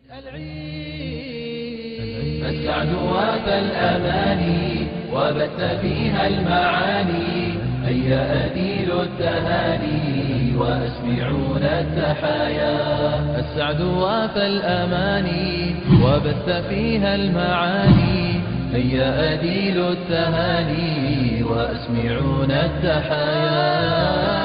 السعد وافى الأماني وبث فيها المعاني، هيا أديل التهاني وأسمعون التحايا. السعد وافى الأماني وبث فيها المعاني، هيا أديل التهاني وأسمعون التحايا.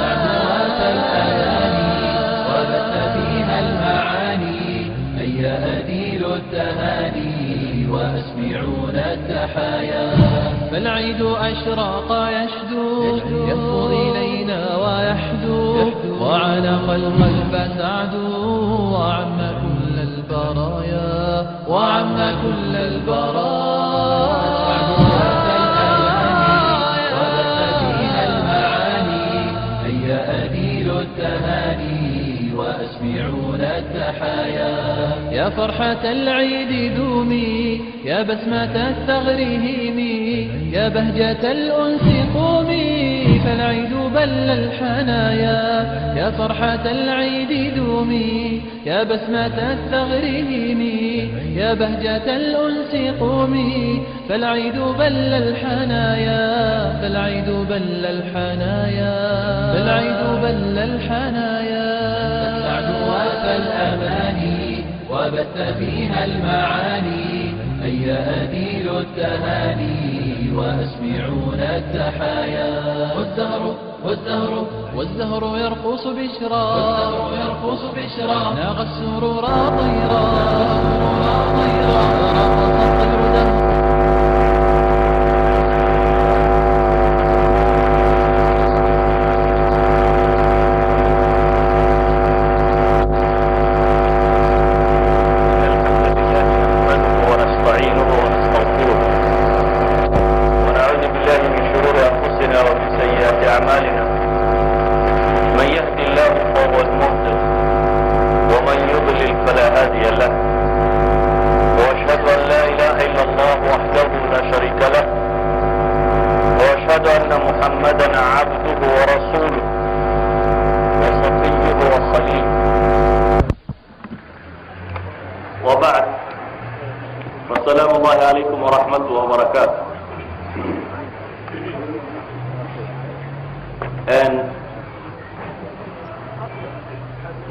السعد وافى الأماني وبث فيها المعاني، هيا أديل التهاني وأسمعون التحايا. فالعيد أشراق يشدو يفض إلينا ويحدو، وعلق القلب سعد وعم كل البرايا، وعم كل البرايا. هيا أديل التهاني وأسمعون التحايا. يا فرحة العيد دومي، يا بسمة الثغر هيمي، يا بهجة الأنس قومي، فالعيد بل الحنايا. يا فرحة العيد دومي، يا بسمة الثغر هيمي، يا بهجة الأنس قومي، فالعيد بل الحنايا، فالعيد بل الحنايا، فالعيد بل الحنايا. السعد وافى الأماني وبث فيها المعاني، هيا أديل التهاني وأسمعون التحايا. والزهر يرقص بشرا، والزهر يرقص بشرا، ناغ السرور طيرا، ورقص الطير دهرا.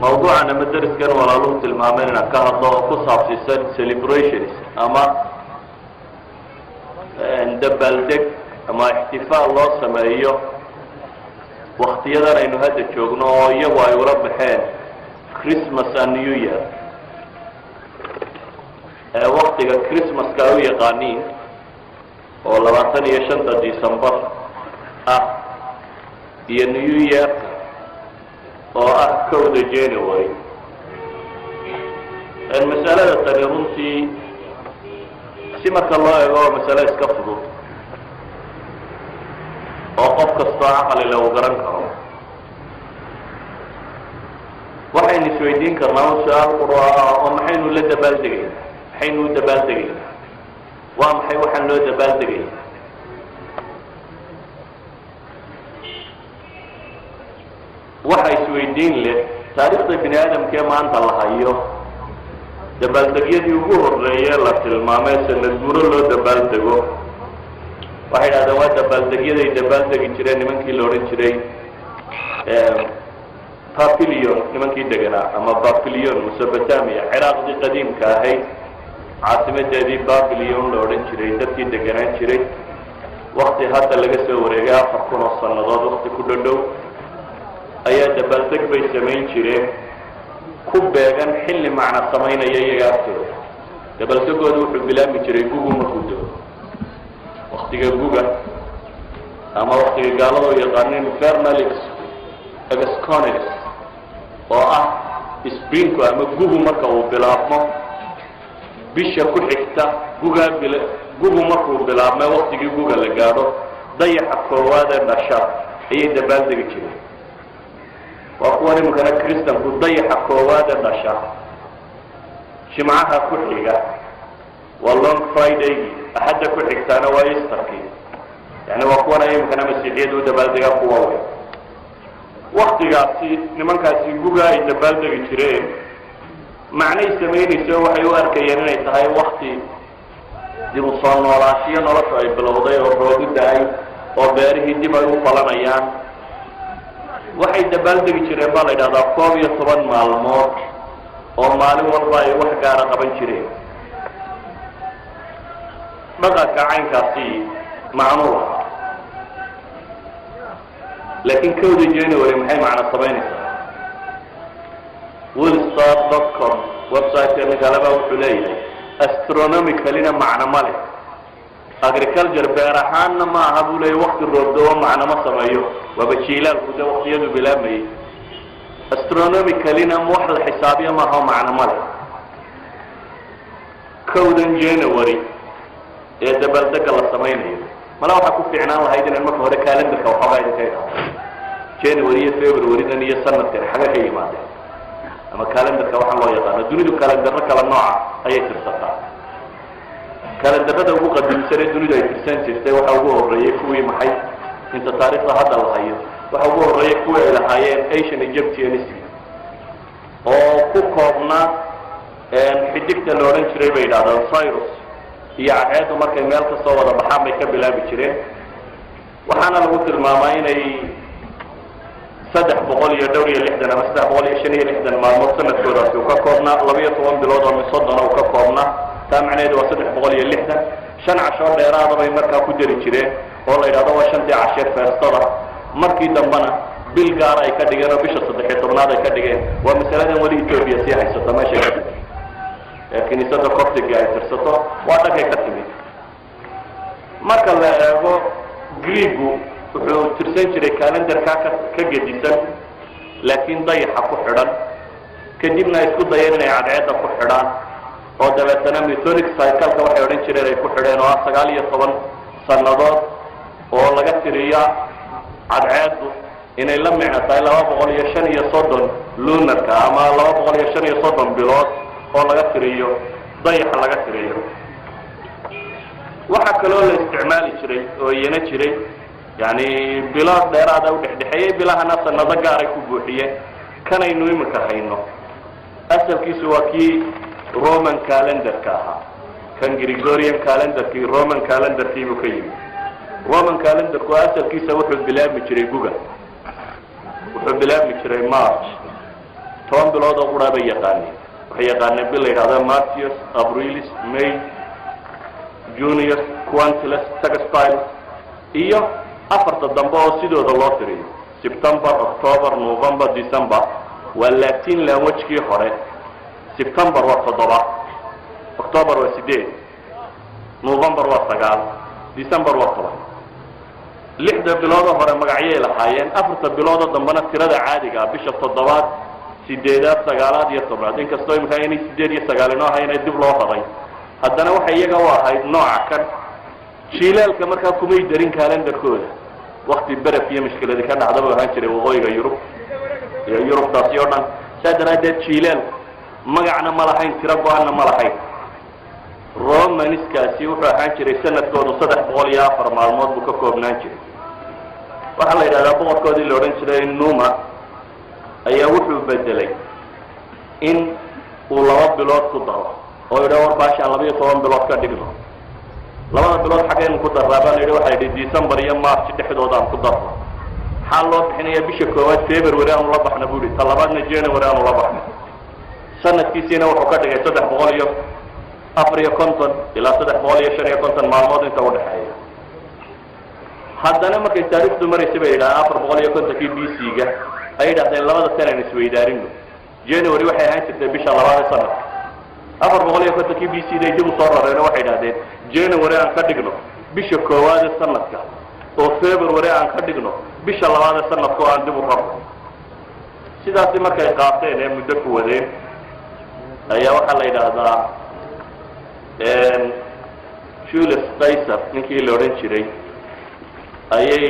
موضوعنا مدرس كان ولا لغة المعاملين كهضة وقصة في celebrations أما ندبالدك أما احتفال الله سمائيه واختيارنا إنه هذا الشغل يبغى يربي حين كريسماس and New Year. وقت كريسماس كاوي قانين ولا وطني شنطة ديسمبر هي نيو يير oo kowda January. المسألة tani runtii si marka loo eego mas'alo iska fudud oo qof kasta aqal leh uu garan karo. waxaynu isweydiin karnaa su'aal quraan oo maxaynu la dabaaldegay, maxaynu dabaaldegay, waa maxay waxaan loo dabaaldegay. waxa isweydiin leh taariikhda bini aadamka maanta la hayo dabaaldegyadii ugu horeeyay la tilmaamay sanad guuro loo dabaaldego waxay yiraahdeen waa dabaaldegyada ay dabaaldegi jireen nimankii la oran jiray Papilion, nimankii deganaa ama Papilion Mesopotamia Ciraaqdii qadiimka ahayd caasimadeedii Papilion la oran jiray dadkii deganaan jiray waqti hadda laga soo wareegay 4,000 sanadood waqti ku dhow ayaa dabaaldeg bay samayn jireen ku beegan xilli macna samaynaya iyaga agtooda. dabaaldegoodu wuxuu bilaabmi jiray gugu markuu dego waqtiga guga ama waqtiga gaaladu yaqaaneen Vernalix Exconnix oo ah springku ama gugu marka uu bilaabmo bisha ku xigta gugu markuu bilaabmo waqtigii guga la gaadho dayaxa koowaad ee dhasha ayay dabaaldegi jireen. وأخواني مكان كريستان كضيح كواد النشا شمعها كحيقة واللونج فرايداي أحد كحيقتانا ويستركي يعني وأخواني مكان مسيحية ودبالدقا قوة وقت قاسي نمان كاسي قوغا يدبالدقا جرين معنى سميني سوى حيوار كيانين يتهاي وقتي دي مصان وراشية نرسو أي بلوضي والروضي داي وباره دي بيو فلان أيام waxay dabaaldegi jireen baa la yidhahdaa 12 maalmood oo maalin walba ay wax gaara qaban jireen dhaqanka caynkaasi macnuhu laakiin kowda January maxay macna sameynaysaa willstart.com website-ka galaba wuxuu leeyahay astronomically macna male agriculture beer ahaanna ma aha buu leeyahay waqti roobdo macna ma sameeyo وبشيلال كده وقتيده بلا مي astronomically نم واحد الحسابية ما هو معنى مال كودن جانوري يدبل دك الله سمينه ما لو حكوا في عنان الله هيدنا المكان هذا كالندر كوحبايد كده جانوري فبراير ده نية سنة كده حاجة هي ما ده أما كالندر كوحنا الله يطلع الدنيا كالندر كلا نوع أي ترسطة كالندر هذا هو قديم سنة الدنيا يترسن تستوى وحوه الرئيس هو محي انت تاريخ هذا الهاي وحوه الرئيس هو الهايين ايشن ايجيبتيانيسي oo ku koobna xiddigta looran jiray bay yiraahdaan Cyrus iyo cadeedu markay meel ka soo wada baxaan bay ka bilaabi jireen waxaana lagu tilmaamay inay 360 ama 360 maalmood sanadkooda uu ka koobna 12 bilood oo misoodana uu ka koobna taa macnaheedu waa 360 shan casho dheeraad bay markaa ku jiri jireen oo la yiraahdo waa shantii casheer feestada markii dambana bil gaar ay ka dhigeen oo bisha 13aad ay ka dhigeen waa mas'aladan wali Ethiopia si haysato ma sheegay kiniisadda Coptic ay tirsato waa dhaqay ka timid marka la eego Greegu wuxuu tirsan jiray calendarka ka gedisan laakiin dayaxa ku xidhan kadibna isku dayeen inay cadceedda ku xidhaan oo dabeetana meteoric cycle-ka waxay odhan jireen ay ku xidheen oo 19 sannadood oo laga tiriyaa cadceeddu inay la micno tahay 235 lunarka ama 235 bilood oo laga tiriyo dayaxa laga tiriyo waxa kaloo la isticmaali jiray oo iyana jiray yani bilaad dheeraad ah u dhexdhexeeyay bilahana sanado gaar ay ku buuxiyeen kanaynu imika hayno asalkiisu waa kii Roman calendar-ka ahaa kan Gregorian calendar-kii Roman calendar-kii buu ka yimid Roman calendar-ku asalkiisa wuxuu bilaabmi jiray guga wuxuu bilaabmi jiray March 10 bilood oo qura bay yaqaaneen waxay yaqaaneen bil la yiraahdo Martius, Aprilis, May, Junius, Quintilis, Sextilis iyo afarta dambe oo sidooda loo tiriyo September, October, November, December waa Latin language-kii hore September waa 7 October waa 8 November waa 9 December waa 10 lixda bilood hore magacyay lahaayeen afarta bilood dambana tirada caadiga bisha 7 8 9 iyo 10 inkastoo imka inay 8 iyo 9 inoo hayna dib loo raray haddana waxa iyaga u ahayd nooca kan shiilaalka markaa kumay darin calendarkooda waqti baraf iyo mushkilada ka dhacda baa ahaan jiray waqooyiga Yurub taasi oo dhan saadaradeed shiilaal magacna ma lahayn tiro go'aanna ma lahayn Romaniskaasi wuxuu ahaan jiray sanadkoodu 304 maalmood buu ka koobnaan jiray waxa la yiraahdaa boqorkoodii la oran jiray Numa ayaa wuxuu bedelay in uu 2 bilood ku daro oo yiraahdo warbaasha 12 bilood ka dhigno 2 bilood xageen ku darraabaan yiraahdo waxa ay December iyo March dhexdooda ku darro xal loo bixinayaa bisha koowaad February aan la baxna buuri talabaadna January aan la baxna sanadkiisina wuxuu ka dhigay 350 ilaa 350 maalmood inta u dhaxeeya haddana markay taariikhdu maraysay bay yiraahdaan 450 BC-ga ay yiraahdeen labada sano is weydaarin January waxay ahaan jirtay bisha labaad sanad 450 BC-da dib u soo rareen waxay yiraahdeen January aan ka dhigno bisha koowaad sanadka oo February aan ka dhigno bisha labaad sanadka oo aan dib u rarno sidaas markay qaateen ee muddo ku wadeen ayaa waxa la yiraahdaa Julius Caesar ninkii la oran jiray ayay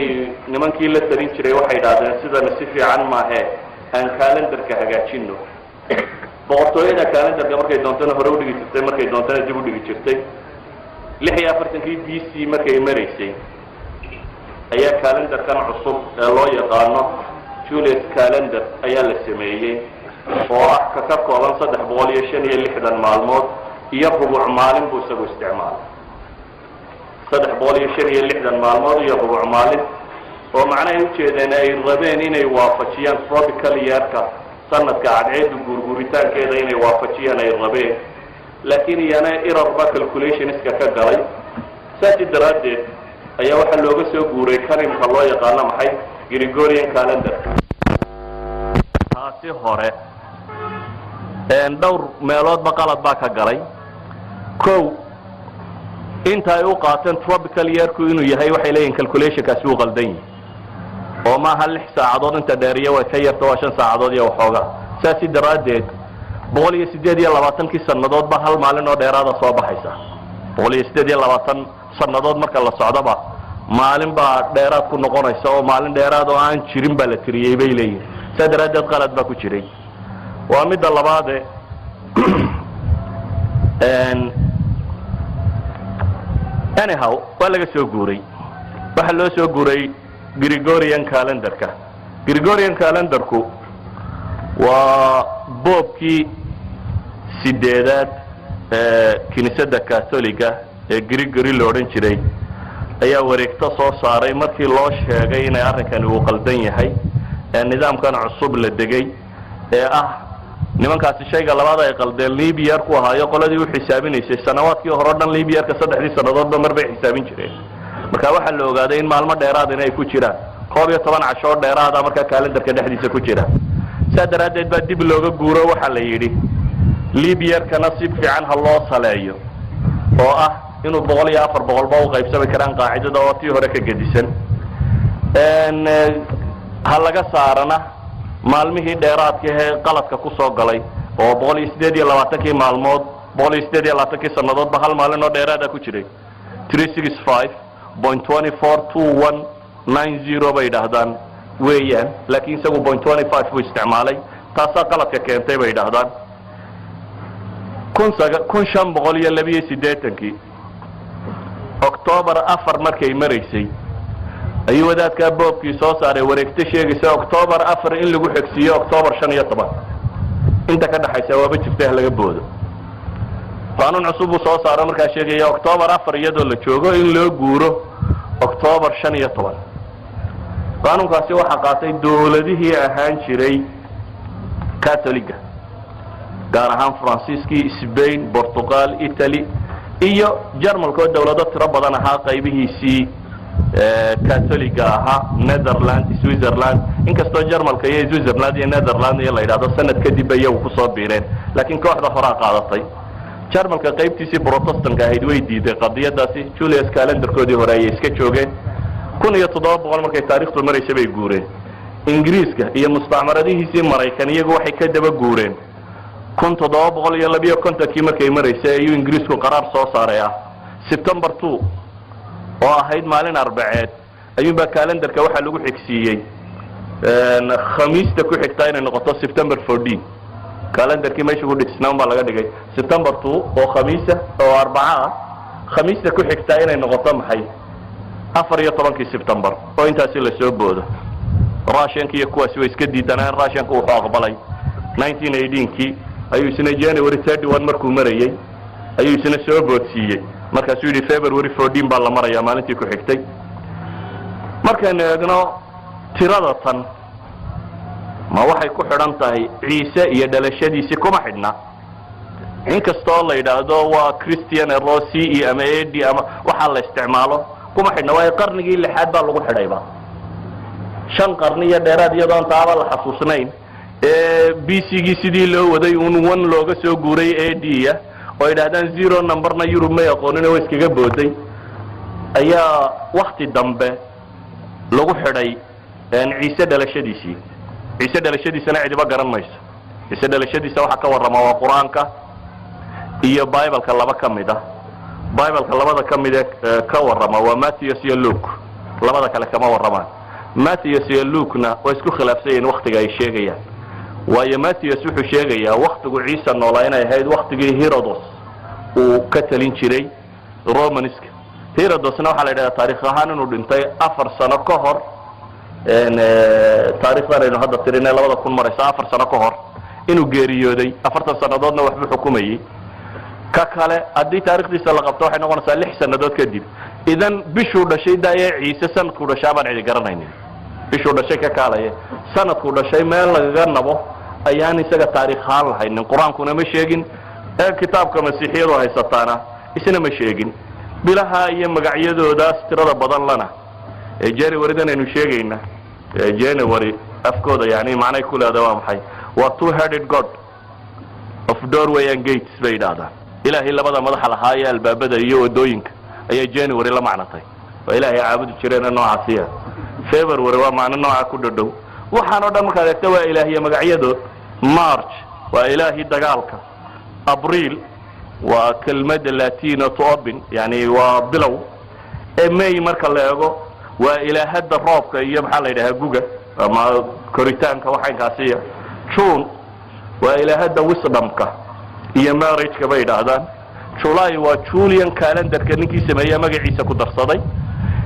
nimankii la tarin jiray waxay yiraahdeen sidana si fiican ma aha aan calendarka hagaajino boqortooyada calendarka markay doontana hore u dhigi jirtay markay doontana dib u dhigi jirtay 46 BC markay maraysay ayaa calendarkan cusub ee loo yaqaano Julius calendar ayaa la sameeyay oo ah ka kooban 365 maalmood iyo rubuc maalin buu isagu isticmaalay 365 maalmood iyo rubuc maalin oo macnaheedu ujeedeen ay rabeen inay waafajiyaan tropical yearka sanadka cadceedu gurguritaankeeda inay waafajiyaan ay rabeen laakiin iyana error calculationska ka galay saasi daraadeed ayaa waxa looga soo guuray kalimka loo yaqaan maxay Gregorian calendar taasi hore dhowr meelood qalad baa ka galay kow inta ay u qaateen tropical yearku inuu yahay waxay leeyihiin calculationkaasi uu qaldan yahay oo ma hal 6 saacadood inta dheeriyo way ka yarto 5 saacadood iyo waxooga saasi daraadeed 128 sannadood ba hal maalin oo dheeraada soo baxaysa 128 sannadood marka la socdaba maalin baa dheeraad ku noqonaysa oo maalin dheeraad oo aan jirin baa la tiriyay bay leeyihiin saasi daraadeed qalad baa ku jiray waa mid labaad anyhow waa laga soo guuray waxa loo soo guuray Gregorian calendarka Gregorian calendarku waa boobkii sideedaad kiniisadda Catholiga ee Gregory la oran jiray ayaa wareegto soo saaray markii loo sheegay in arrinkan uu qaldan yahay nidaamkan cusub la degay ee ah nimankaasi shayga labaad ay qaldeen Libya ku ahaayo qoladii u xisaabinaysay sanawaadkii hore dhan Libya ka 3 sanadood mar bay xisaabin jireen marka waxa la ogaaday in maalmo dheeraad inay ku jiraan 12 casho dheeraad marka kalendarka dhexdiisa ku jira sadaraadeed baa dib looga guuro waxa la yiri Libya kana si fiican ha loo saleeyo oo ah inuu 400 ba u qaybsami karaan qaacidada oo tii hore ka gedisan hal laga saarana maalmihii dheeraadka ee qaladka ku soo galay oo 128 maalmood 128 sannadood ba hal maalin oo dheeraad ku jiray 365.242190 bay dhahdaan weeyaan laakiin isagu 0.25 buu isticmaalay taas qaladka keentay bay dhahdaan 1582 October 4 markay mareysay ayuu wadaadka boobkii soo saaray wareegto sheegaysa October 4 in lagu xigsiyo October 15 inta ka dhaxaysa waaba jirtay laga boodo qaanuun cusub soo saaray markaa sheegaya October 4 iyadoo la joogo in loo guuro October 15 qaanuunkaasi waxa qaatay dawladihii ahaan jiray Catholiga gaar ahaan Faransiiskii Spain Portugal Italy iyo Jarmalka dawlado tiro badan ahaa qaybihiisii Catholiga ahaa Netherlands Switzerland inkastoo Jarmalka iyo Switzerland iyo Netherlands iyo la yiraahdo sanad kadib ay ku soo biireen laakiin kooxda hore qaadatay Jarmalka qaybtiisii Protestant-ka ahayd way diiday qadiyadaasi Julius calendarkoodii hore ay iska joogeen 1700 markay taariikhdu mareysay bay guureen Ingiriiska iyo mustacmaradihiisii Mareykan iyagu waxay ka daba guureen 1752 markay mareysay ayuu Ingiriisku qaraar soo saaray September 2 oo ahayd maalin Arbaceed ayuunba calendarka waxa lagu xigsiiyay khamiista ku xigta inay noqoto September 14 calendarkii meesha ku dhisnaa baa laga dhigay September 2 oo khamiisa oo Arbaca khamiista ku xigta inay noqoto maxay 14 September oo intaasi la soo boodo Russian-ki iyo kuwaasi way iska diidanaan Russian-ku wuxuu aqbalay 1918 ayuu isna January 31 markuu marayay ayuu isna soo boodsiiyay markaas uu February 14 baa la marayaa maalintii ku xigtay markaan eegno tirada tan ma waxay ku xidhan tahay Ciise iyo dhalashadiisa kuma xidhna inkastoo la yiraahdo waa Christian Rossi iyo ama Eddie ama waxa la isticmaalo kuma xidhna waa qarnigii 6aad baa lagu xidhayba 5 qarniyo dheeraad iyadoo taaba la xasuusnayn BC-gii sidii loo waday un 1 looga soo guuray Eddie oo yiraahdaan 0 numberna Europe ma yaqoonin oo iskaga booday ayaa waqti dambe lagu xidhay Ciise dhalashadiisii Ciise dhalashadiisana cidiba garan mayso Ciise dhalashadiisa waxa ka warrama waa Quraanka iyo Bible-ka laba kamid ah Bible-ka labada kamid ka warrama waa Matthew iyo Luke labada kale kama warramaan Matthew iyo Luke-na way isku khilaafsan waqtiga ay sheegayaan waayo Matthew wuxuu sheegayaa waqtigu Ciise noolaa inay ahayd waqtigii Herodos uu ka talin jiray Romanska Herodosna waxa la yiraahdaa taariikh ahaan inuu dhintay 4 sano ka hor taariikhdan aynu hadda tirinay 2000 maraysa 4 sano ka hor inuu geeriyooday 40 sanadoodna waxba xukumayay ka kale haddii taariikhdiisa la qabto waxay noqonaysaa 6 sanadood kadib idan bishuu dhashay daayay ciise sanadkuu dhashay baan cidi garanaynin bishuu dhashay ka kaalaya sanadkuu dhashay meel lagaga nabo ayaan isaga taariikhaan lahaynin qur-aankuna ma sheegin kitaabka masiixiyadu haysataana isna ma sheegin bilaha iyo magacyadoodaas tirada badan lana January-dan aynu sheegayna January afkooda yani macnay ku leedahay waa maxay waa two-headed god of doorway and gates bay yidhaahdaan ilaahay labada madaxa lahaa ee albaabada iyo wadooyinka ayaa January la macnatay waa ilaahay caabudi jireen noocaasiya February waa macno nooca ku dhadhow waxaan oo dhan markaad eegto waa ilaahay magacyadood March waa ilaahay dagaalka April waa kelmada Latino to open yani waa bilow May marka la eego waa ilaahada roobka iyo maxaa la yiraahdaa guga ama koritaanka waxaankaasiya June waa ilaahada wisdomka iyo marriage-ka bay yiraahdaan July waa Julian calendar-ka ninkii sameeyay magaciisa ku darsaday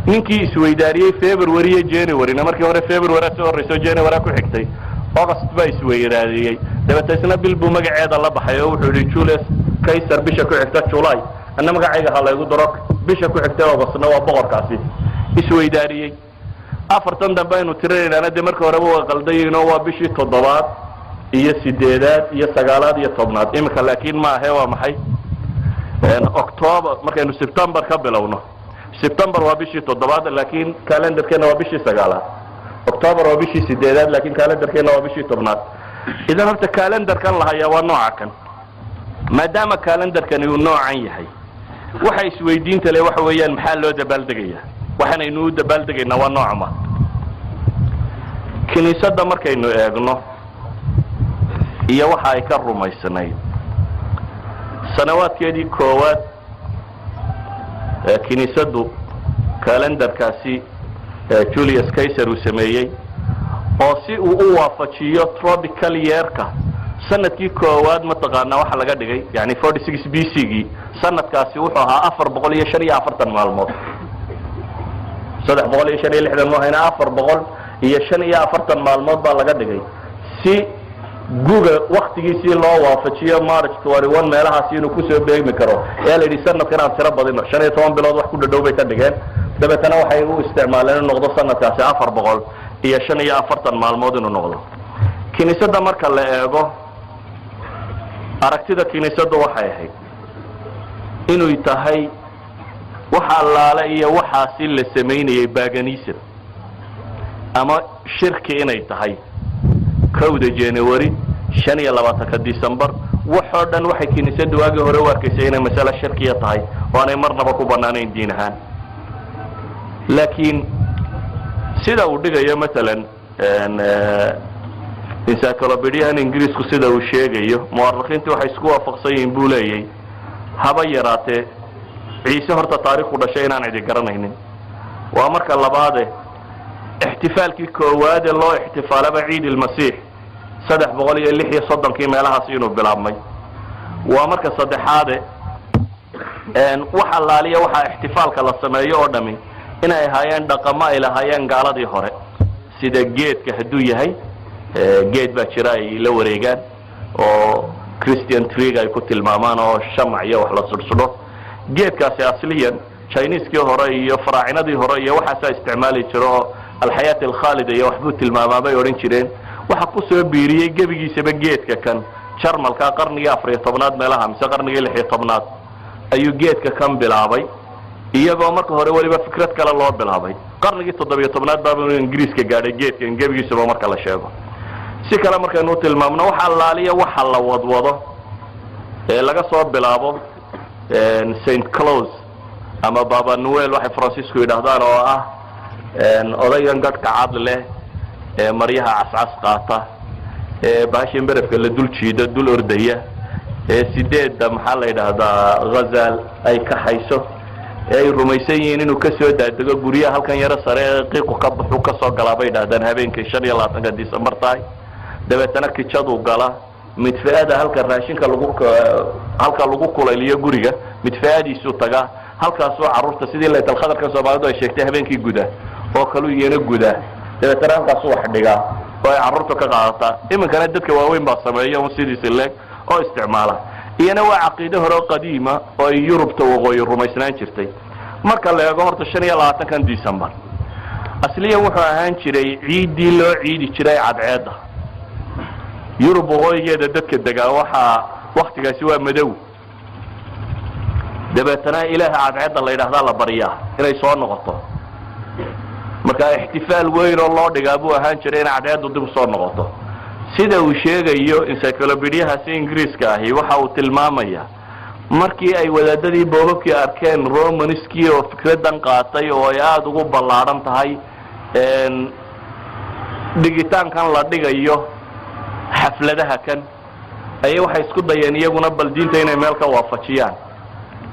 ninkii isweydaariyay February iyo January markii hore February soo horreysay January ku xigtay August baa isweydaariyay dabeetana bil buu magaceeda la baxay oo wuxuu yiri Julius Caesar bisha ku xigta July anna magacayga ha la igu daro bisha ku xigta Augustna waa boqorkaasi isweydaariyay afartan dambe inuu tiraynaana de markii hore waa qaldayeen oo waa bishii 7aad iyo 8aad iyo 9aad iyo 10aad imika laakiin ma aha waa maxay October markaynu September ka bilowno September waa bishii 7aad laakiin calendarkeena waa bishii 9aad October waa bishii 8aad laakiin calendarkeena waa bishii 10aad idan horta calendarkan la hayaa waa nooca kan maadaama calendarkan uu noocan yahay waxa isweydiinta leh waxa weeyaan maxaa loo dabaaldegayaa waxaan aynu dabaaldegaynaa waa noocma kiniisadda markaynu eegno iyo waxa ay ka rumaysnayd sanawaadkeedii koowaad kiniisaddu calendarkaasi Julius Caesar uu sameeyay oo si uu u waafajiyo tropical year-ka sanadkii koowaad ma taqaana waxa laga dhigay yani 46 BC-gii sanadkaasi wuxuu ahaa 445 maalmood 360 moohayna 445 maalmood baa laga dhigay si guga waqtigiisii loo waafajiyo March 21 meelahaas inuu ku soo beegmi karo ee la yiri sanadkan aan tiro badino 15 bilood wax ku dhadhow bay ka dhigeen dabeetana waxay u isticmaaleen inuu noqdo sanadkaasi 445 maalmood inuu noqdo kiniisadda marka la eego aragtida kiniisaddu waxay ahayd inuu tahay waxa laala iyo waxaasi la sameeyay paganism ama shirki inay tahay 1 January 25 December waxoo dhan waxay kiniisaddu waagi hore u arkaysay inay mas'ala shirkiya tahay oo aanay marnaba ku banaanayn diin ahaan laakiin sida uu dhigayo midalan encyclopedia Ingiriisku sida uu sheegayo mu'arriqiintu waxay isku waafaqsan yihiin buu leeyahay haba yaraatee ciise horta taariikhdu dhashay inaan cidi garanaynin waa marka labaad احتفالكي كواد الله احتفال بعيد المسيح صدح بقولي اللي هي صدقي مالها سينو بلامي ومركز صدح هذا ان وحلاليه وحا احتفال كلا سمايه ودمي ان اي هايان دقما الى هايان قالدي هره سيده جيد كهدو يحي جيد با جراي لا wareegan oo Christian tree ay ku tilmaamaan oo shamac iyo wax la sursado geedkaasi asliyan Chinese-kii hore iyo faraacinadii hore iyo waxa isticmaali jiro الحياة الخالدة يوحبوت المامامة يورين جيرين وحقو بيريي جبيجي سبا جيتك كان شرمال كا قرني افري طبنات ميلها مسا قرني لحي طبنات ايو جيتك كان بلعبي ايغو marka hore waliba fikrad kala loo bilaabay qarnigii 17aad baa Ingiriiska gaaray geedka gebigiisa marka la sheego si kala marka inuu tilmaamno waxa laaliya waxa la wadwado ee laga soo bilaabo Saint Claus ama Baba Noel waxa Francisco yiraahdaan oo ah odaygan gadka cad leh ee maryaha cascas qaata ee baashin barafka la dul jiida dul ordaya ee sideeda maxaa la yiraahdaa ghazal ay ka hayso ay rumaysan yihiin inuu ka soo daadego guriyaha halkan yara sare qiiqo ka baxo ka soo galabay dhaadaan habeenkii 25 December taay dabeetana kicadu gala midfaada halka raashinka lagu kulayliyo guriga midfaadiisu taga halkaas oo carruurta sidii la talkhadar ka Soomaalidu ay sheegtay habeenkii guda oo kale iyana guda dabeetana halkaas wax dhiga oo ay carruurta ka qaadataa iminkana dadka waaweyn baa sameeya un sidiisa leeg oo isticmaala iyana waa caqiide hore oo qadiima oo ay yurubta waqooyi rumaysnaan jirtay marka la eego horta 25 December asliyan wuxuu ahaan jiray ciidii loo ciidi jiray cadceeda yurub waqooyigeeda dadka degaa waxaa waqtigaasi waa madow dabeetana ilaaha cadceeda la yiraahdaa la bariyaa inay soo noqoto marka ihtifaal weyn oo loo dhigaa buu ahaan jiray in cadceedu dib soo noqoto sida uu sheegayo encyclopedia-haasi Ingiriiska ahi waxa uu tilmaamayaa markii ay wadaadadii boobabkii arkeen Romanskii oo fikradan qaatay oo ay aad ugu ballaaran tahay dhigitaankan la dhigayo xafladaha kan ay waxay isku dayeen iyaguna bal diinta inay meel ka waafajiyaan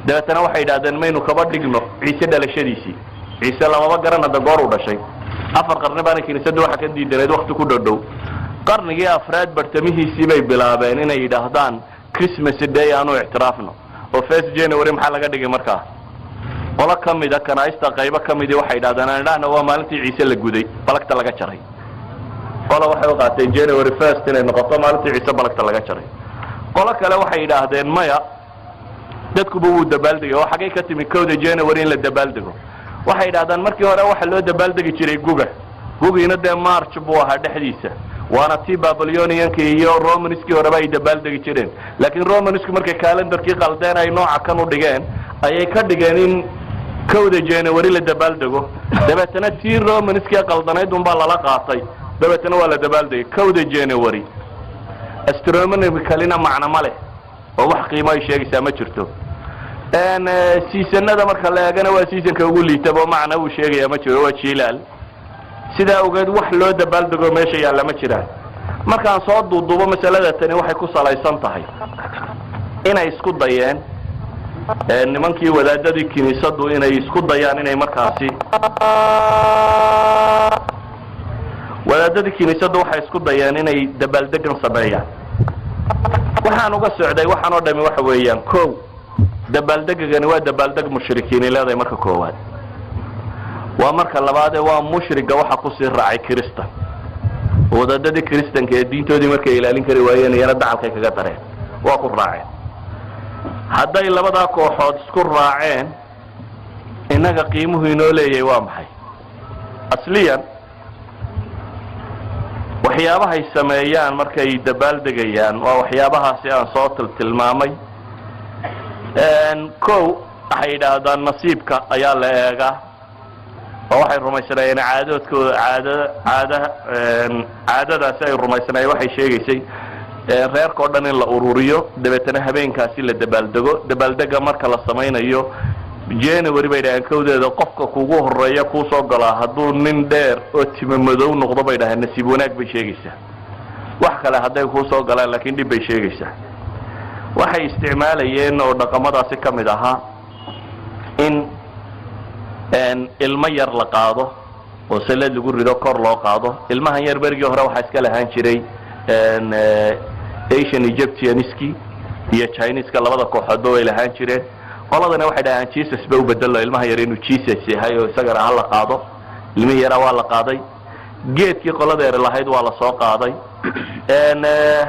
dabeetana waxay yidhaahdeen maynu kaba dhigno ciise dhalashadiisii ciise lamaba garanada goor u dhashay 4 qarni baan kiniisaddu waxa ka diidaneed waqti ku dhow qarnigii afraad bartamihiisii bay bilaabeen inay yidhaahdaan Christmas Day aanu ictiraafno oo 1 January maxaa laga dhigay markaa qola kamida kanaaysta qaybo kamidii waxay yidhaahdaan anadana waa maalintii ciise la guday balagta laga jaray qola waxay u qaateen January 1 inay noqoto maalintii ciise balagta laga jaray qola kale waxay yidhaahdeen maya dadku buu dabaaldegay oo xagee ka timi 1 January in la dabaaldego waxay yidhaahdaan markii hore waxa loo dabaaldegi jiray gugiina dee March buu ahaa dhexdiisa waana tii Babylonianka iyo Romanskii hore ay dabaaldegi jireen laakiin Romanskii markay calendarkii qaldeen ay nooca kan u dhigeen ayay ka dhigeen in 1 January la dabaaldego dabeetana tii Romanskii qaldanayd baa lala qaatay dabeetana waa la dabaaldegay 1 January astronomically macna ma leh oo wax qiimo ay sheegaysaa ma jirto seasonada marka la eegana waa seasonka ugu liitaba macna uu sheegaya ma jiro waa jilaal sida ogeed wax loo dabaaldego meesha yaala ma jiraan markaan soo duuduubo masalada tani waxay ku salaysan tahay inay isku dayeen nimankii wadaadadii kiniisadu inay isku dayaan inay markaasi wadaadadii kiniisadu waxay isku dayeen inay dabaaldegan sameeyaan waxaan uga socday waxaan oo dhami waxa weeyaan koow dabaaldegani waa dabaaldeg mushrikiin leedahay marka koowaad waa marka labaad waa mushriga waxa ku sii raacay Kristan wadaadadii Kristanka ee diintoodii markay ilaalin kari waayeen iyana dacalkay kaga dareen waa ku raaceen hadday labada kooxood isku raaceen inaga qiimuhu inoo leeyahay waa maxay asliyan waxyaabaha ay sameeyaan markay dabaaldegayaan waa waxyaabahaasi aan soo tilmaamay kow waxay yidhaahdaan nasiibka ayaa la eegaa oo waxay rumaysanayeen caadadaasi ay rumaysanayeen waxay sheegaysay reerka oo dhan in la ururiyo dabeetana habeenkaasi la dabaaldega marka la samaynayo January bay dhahan kowdeeda qofka kugu horeeya ku soo galaa hadduu nin dheer oo timo madow noqdo bay dhahan nasiib wanaag bay sheegaysaa wax kale haday ku soo galaan laakiin dib bay sheegaysaa waxay isticmaalayeen oo dhaqamadaasi kamid ahaa in ilmo yar la qaado oo salad lagu rido kor loo qaado ilmahan yar berigii hore waxa iska lahaan jiray Asian Egyptianiski iyo Chinese ka labada kooxood oo ay lahaan jireen qoladana waxay dhahaan Jesus baa u bedelo ilmaha yar inuu Jesus yahay oo isaga raha la qaado ilmihi yar waa la qaaday geedkii qolada yar lahayd waa la soo qaaday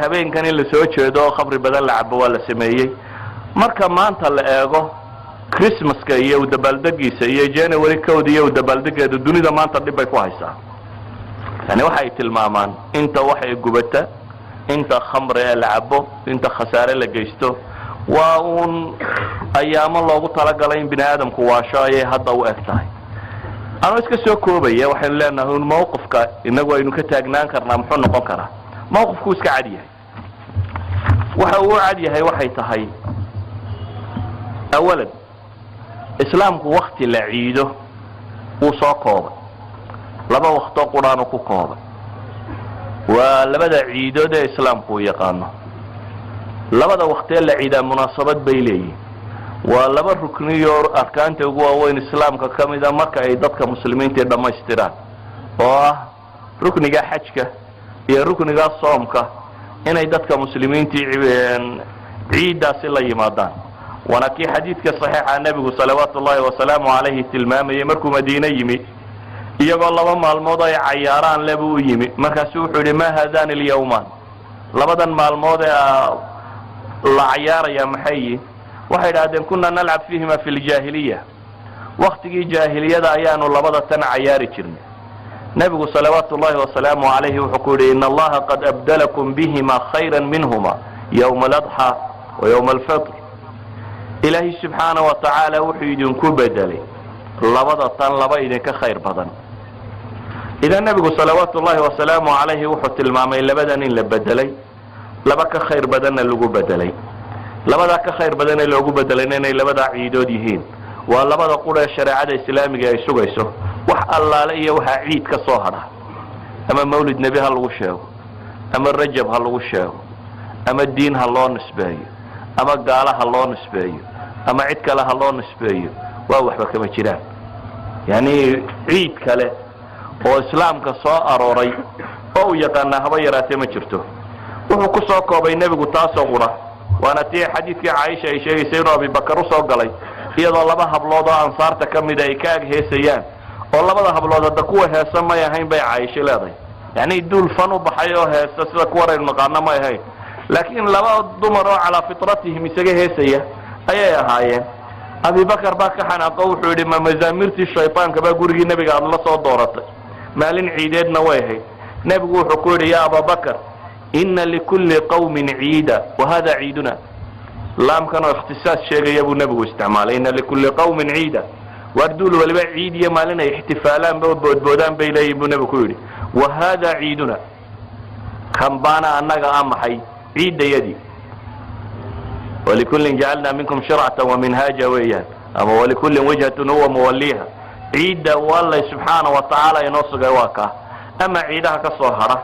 habeenkan in la soo jeedo khamri badan la cabo waa la sameeyay marka maanta la eego Christmaska iyo dabaaldegiisa iyo January 1 iyo dabaaldegeeda dunida maanta dib bay ku haysaa yani waxay tilmaamaan inta waxay gubata inta khamri la cabo inta khasaare la geysto waa un ayaamo loogu talagalay in bini aadamku waasho ay hadda u egtahay أنا إسكسو كوبية وحين لأنه الموقف إنه إنه كتاجنان كرنا محن نقنكره موقف كوس كعادية وهو عادية هي وحي تهي أولا إسلام وقت العيده وصاقوبة لما وقت قرآن وكوكوبة ولبدا عيده ده إسلام كوي يقانه لبدا وقت العيده مناسبات بيليه ولما ركنيو أركان تقوى وين إسلام كمذا مكة يدك مسلمين تدم استيران ركن جا حجك يا ركن جا صومك هنا يدك مسلمين عيد سلا يمادان ونكي حديث صحيح عن النبي صلوات الله وسلامه عليه تلمام يمركو مدينة يمي iyagoo laba maalmood ay cayaaraan leba u yimi markaasuu wuxuu yidhi maa haadaani alyawmaan labadan maalmood ee la cayaaraya maxay waxay idhaahdeen kunaa nalcab fiihima fi ljaahiliya waktigii jaahiliyada ayaanu labada tan cayaari jirnay nebigu salawaatu ullahi wasalaamu calayhi wuxuu ku yidhi ina allaha qad abdalakum bihima khayra minhuma yowma aladxa wa yowma alfitr ilaahay subxaana wa tacaala wuxuu idinku bedelay labada tan laba idinka khayr badan idan nebigu salawaatu ullahi wasalaamu calayhi wuxuu tilmaamay labadan in la bedelay laba ka khayr badanna lagu bedelay labadaa ka khayr badan ee loogu bedelayna inay labadaa ciidood yihiin waa labada qura ee shareecada islaamiga ay sugayso wax allaale iyo waxaa ciid ka soo hadha ama mawlid nebi ha lagu sheego ama rajab ha lagu sheego ama diin ha loo nisbeeyo ama gaala ha loo nisbeeyo ama cid kale ha loo nisbeeyo waa waxba kama jiraan yani ciid kale oo islaamka soo arooray oo uu yaqaanaa haba yaraatee ma jirto wuxuu ku soo koobay nebigu taasoo qura waana tii xadiidkii caaisha ay sheegaysay inuu abibakar u soo galay iyadoo laba hablood oo ansaarta ka mida ay ka ag heesayaan oo labada hablood hadda kuwa heesa may ahayn bay caaisho leedahay yani duul fan u baxay oo heesa sida kuwaraynu naqaano may ahayn laakiin laba dumar oo calaa fitratihim isaga heesaya ayay ahaayeen abibakar baa ka xanaaqo wuxuu yidhi ma mazaamirtii shaytaanka baa gurigii nebiga aada la soo dooratay maalin ciideedna way ahayd nebigu wuxuu ku yidhi ya ababakar ina likulli qawmin ciida wahada ciiduna laamkan oo ikhtisaas sheegaya buu nebigu isticmaalay ina likulli qawmin ciida waar duul waliba ciid iyo maalin ay ixtifaalaanba oo boodboodaan bay leeyihin buu nebigu ku yidhi wahada ciiduna kan baana annaga a maxay ciiddayadii walikullin jacalnaa minkum shircatan waminhaaja weeyaan ama walikullin wajhatun huwa muwalliha ciidda wallay subxaana wa tacaala inoo sugay waa kaa ama ciidaha ka soo hadha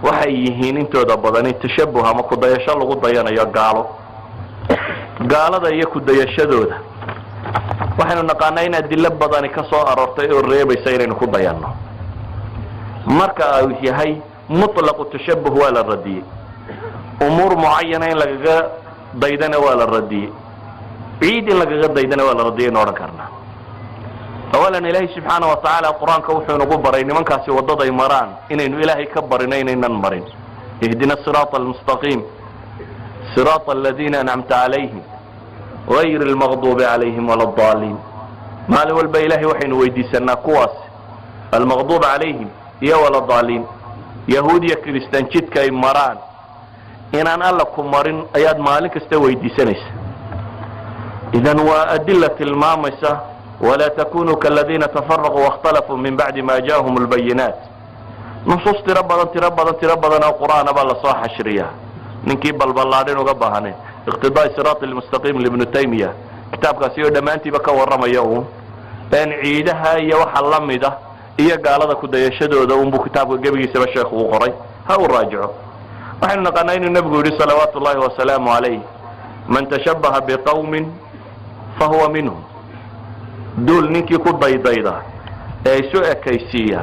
waxay yihiin intooda badani tashabuh ama kudayasho lagu dayanayo gaalada iyo kudayashadooda waxaynu naqaanaa in adilo badani ka soo aroortay oo reebaysa inaynu ku dayanno marka uu yahay mutlaqu tashabuh waa la radiyey umuur mucayana in lagaga daydana waa la radiyey ciid in lagaga daydana waa la radiyay inu odhan karnaa awalan ilaahay subxaana wa tacaala qur-aanka wuxuu inagu baray nimankaasi waddaday maraan inaynu ilaahay ka barino inaynan marin ihdina siraata almustaqiim siraata aladiina ancamta calayhim gayri almaqduubi calayhim wala addaaliin maalin walba ilaahay waxaynu weydiisanaa kuwaas almaqduub calayhim iyo wala daaliin yahuud iyo kiristaan jidka ay maraan inaan alla ku marin ayaad maalin kasta weydiisanaysa idan waa adila tilmaamaysa ولا تكونوا كالذين تفرقوا واختلفوا من بعد ما جاءهم البينات نصوص تربضا القرآن بالله صاح حشرية ننكي بلبلادين وقبهانين اقتضاء الصراط المستقيم لابن تيمية كتاب كاسيو دمانتي بكا ورما يوم بين عيدها يوحى اللمدة إيا قال هذا كده يشهدوا ذا أمبو كتاب قبل يسمى الشيخ وقري هاو الراجعوا وحين نقنين النبي صلوات الله وسلامه عليه من تشبه بقوم فهو منهم duul ninkii ku daydayda ee isu ekaysiiya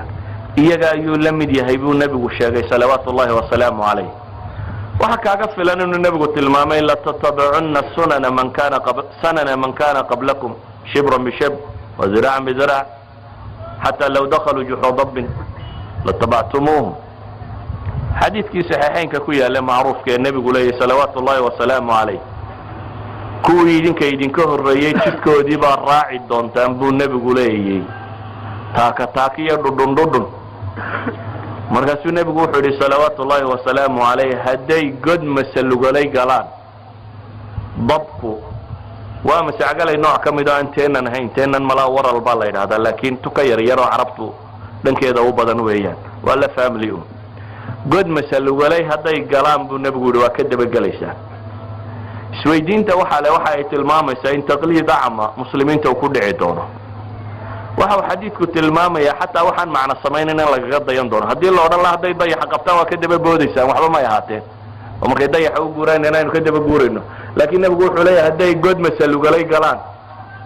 iyaga ayuu la mid yahay buu nebigu sheegay salawaatu ullahi wasalaamu calayh waxa kaaga filan inuu nebigu tilmaamay la tatabicunna sanana man kana qablakum shibran bishibr wa ziraacan biziraac xataa law dakhaluu juxra dabbin latabactumuuhum xadiidkii saxiixeynka ku yaalla macruufka ee nebigu leeyahy salawaatu ullahi wasalaamu calayh kuwii idinka horreeyey jidkoodii baa raaci doontaan buu nebigu leeyay taaka iyo dhudhun markaasuu nebigu wuxuu yidhi salawaatu ullaahi wasalaamu calayh hadday god masalugalay galaan dabku waa masacgalay nooc ka mid oo aan teenan ahayn teenan malaa waral baa la yidhahdaa laakiin tuka yaryaroo carabtu dhankeeda u badan weeyaan waa la family god masalugalay hadday galaan buu nebigu yidhi waa ka dabagelaysaa isweydiinta waxa ay tilmaamaysaa in taqliid acma muslimiinta uu ku dhici doono waxa uu xadiidku tilmaamayaa xataa waxaan macno samaynayn in lagaga dayan doono haddii la odhan laha hadday dayaxa qabtaan waa ka daba boodaysaan waxba may ahaateen oo markay dayaxa u guuraan inaynu ka daba guurayno laakiin nebigu wuxuu leeyahay hadday god masalugalay galaan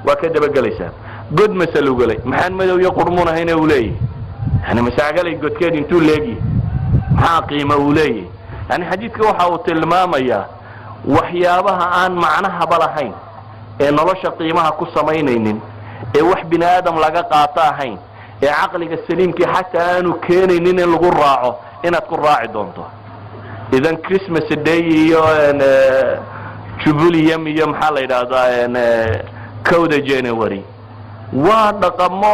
waa ka dabagelaysaan god masalugalay maxaan madow iyo qurmuun ahayna uu leeyahay yani masaagalay godkeed intuu leegyahay maxaa qiimo uu leeyahay yani xadiidka waxa uu tilmaamayaa waxyaabaha aan macnahaba lahayn ee nolosha qiimaha ku samaynaynin ee wax bini aadam laga qaato ahayn عقلك السليم كي حتى أنو كيني نين لغو راعو إنا تكون راعي دونتو إذن كريسمس الدي جبولي يم حالي هذا كودة جانوري ودقمو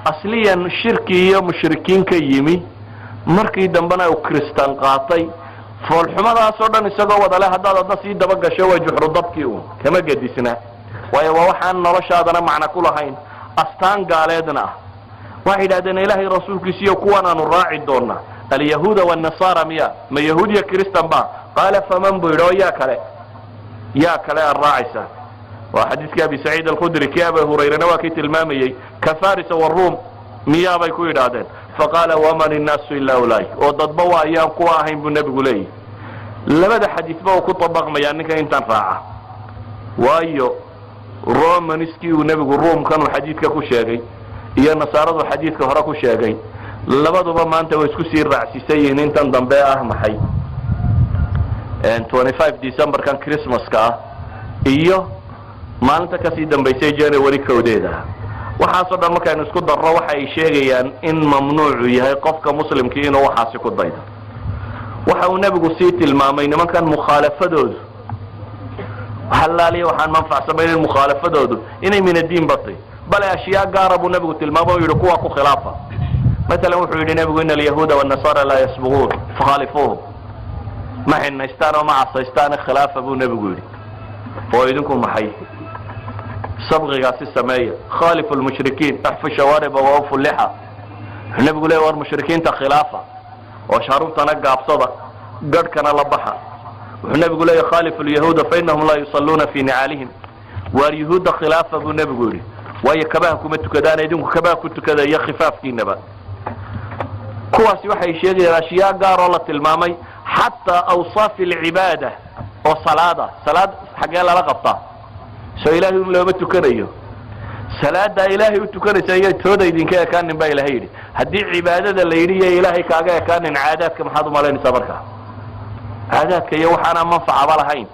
أصليا شركي مشركين كيمي markii dambana uu kristaan qaatay foolxumadaasoo dhan isagoo wadale haddaad sii daba gasho waa juxru dabkii uun kama gedisna waayo waa waxaan noloshaadana macna ku lahayn astaan gaaleedna ah waxay yidhahdeen ilaahay rasuulkiisiiyo kuwan aanu raaci doonnaa alyahuuda waannasaara miya ma yahuud iyo kristaan ba qaala faman buu yidhi oo yaa kale aan raacaysaa waa xadiiskii abi saciid alkhudri kii abi hurayrana waa kii tilmaamayey ka farisa waruum miyaabay ku yidhaahdeen فقال ومن الناس إلا أولئك وضدبوا أيام قوة أهين بالنبي قولي لماذا حديث بوا كطبق ميانك انت راعة وأيو روم منسكي ونبي روم كانوا حديث كو شاقي إيا نصارضوا حديث كهركو شاقي لماذا ما أنت ويسكو سير رعسي سيين انت انضمباء أهم حي 25 ديسمبر كان كريسماس كا إيو ما أنت كسيدن بيسي جانوري كوديدا waxaasoo dhan markaynu isku darro waxa ay sheegayaan in mamnuucu yahay qofka muslimkii inuu waxaasi ku daydo waxa uu nebigu sii tilmaamay nimankan mukhaalafadoodu halaaliya waxaan manfacsamaynin mukhaalafadoodu inay min addiin batay bale ashyaa gaara buu nebigu tilmaamay oo yidhi kuwa ku khilaafa مثلا wuxuu yidhi nebigu ina alyahuuda waannasara laa yasbuquun fakhaalifuuhum ma xinaystaan oo ma casaystaan khilaafa buu nebigu yidhi oo idinku maxay صبغي السماية خالف المشركين احفوا الشوارب ووقفوا اللحى النبي يقول ايه المشركين تخلافة وشهروا تنقى بصدق قد كان لبحة والنبي يقول ايه خالف اليهود فإنهم لا يصلون في نعالهم واليهود خلافة النبي يقول وهي كباه كنت كذا يدونك كباه كنت كذا يا خفاف كينا بقى كواسي وحي شيء الاشياء قال الله المامي حتى اوصاف العبادة والصلاة صلاة حقا لا لقبطة سو إلهي لو بتكريه صلاة إلهي بتكريه هي تودا يدين كذا كان نبى إلهي هدي عبادة اللي يري إلهي كاجا كان عادات كم حضم على نسبرها عادات كي يوحنا منفعة ولا هين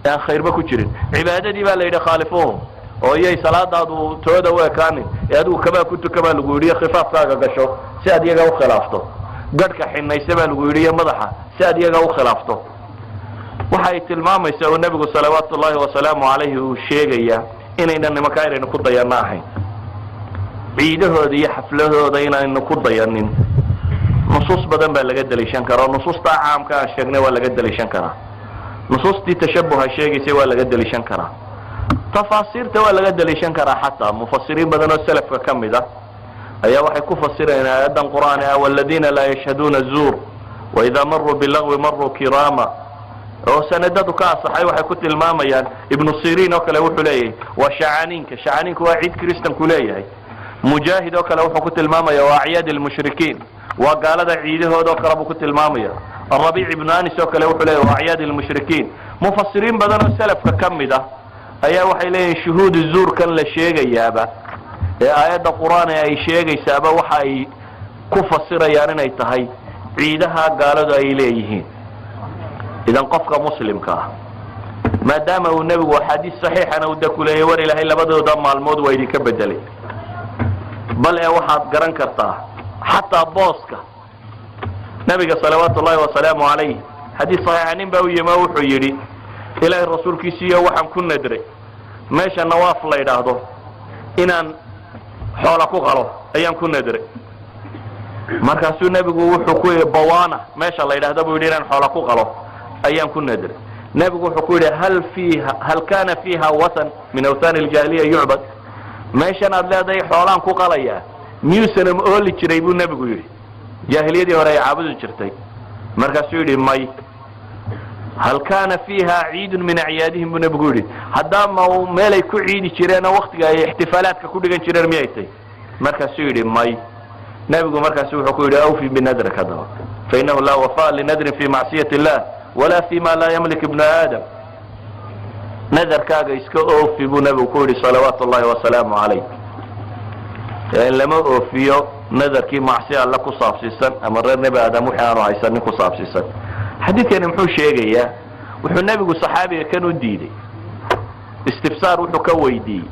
يعني خير بكتيرين عبادة دي بقى اللي خالفوهم وهي صلاة هذا تودا وكان يدو كما كنت كما لقولي خفاف كاجا قشوا ساد يجا وخلافته قد كحين يسمى لقولي مضحة ساد يجا وخلافته waxay tilmaamaysaa oo nabigu salawaatullaahi wasalaamu calayhi uu sheegaya inaynan nimanka aynu ku dayanahay ciidahooda iyo xafladooda inaynu ku dayanin nusuus badan baa laga dalishan karaa nusuusta caamka ah sheegnay waa laga dalishan karaa nusuustii tashabbuha sheegaysa waa laga dalishan karaa tafaasiirta waa laga dalishan karaa xataa mufassiriin badan oo salafka kamid ah ayaa waxay ku fasirayaan aayadan quraani ah walladina laa yashhaduuna zuur wa idha marru bilagwi marru kirama oo sanadadu ka asaxay waxay ku tilmaamayaan ibn sirin oo kale wuxuu leeyahay waa shacaniinka waa ciid kristan ku leeyahay mujaahid oo kale wuxuu ku tilmaamaya waa ciyaad almushrikiin waa gaalada ciidahooda oo kale buu ku tilmaamaya الربيع ibn anis oo kale wuxuu leeyahay waa ciyaad almushrikiin mufassiriin badan oo salafka kamid ah ayaa waxay leeyihiin shuhuud zuur kan la sheegayaaba ee aayada quraan ay sheegaysaaba waxa ay ku fasirayaan inay tahay ciidaha gaaladu ay leeyihiin إذا قفك مسلم كا ما دام النبي وحديث صحيح أنا ودك ولا يوري له إلا بدو دم الموت ويدي كبدلي بل واحد قرن كرتا حتى بوسك نبي صلوات الله وسلامه عليه حديث صحيح عن بوي ما وحيري إلى الرسول كيسية وحن كنا ندري ماشي النواف الله يدهده إن حولك غلط أيام كنا ندري markaasuu nabigu wuxuu ku yiri bawana meesha la yiraahdo buu yiri in xoolo ku qalo ayaan ku nadr nabigu wuxuu ku yiri hal kana fiha watan min awtan aljahiliya yu'bad meesha aad leedahay xoolaan ku qalaya miyuusan ooli jiray buu nabigu yiri jahiliyadii hore ay caabudi jirtay markaasuu yiri may hal kana fiha ciid min ciyaadihim buu nabigu yiri hadama meelay ku ciidi jireen waqtiga ay ihtifaalaadka ku dhigan jireen miyaytay markaasuu yiri may نبي مركز يقول أوفي بنذر كذا فإنه لا وفاء لنذر في معصية الله ولا فيما لا يملك ابن آدم نذر كاغا يسكو أوفي بنبي يقول صلوات الله وسلامه عليه يعني لما أوفيه نذر كي معصية الله كصاب سيسن أمر النبي آدم وحيانه عيسان كصاب سيسن حديث يعني محو شيئا وحو النبي صحابي كانوا ديدي استفسار وحو كويدي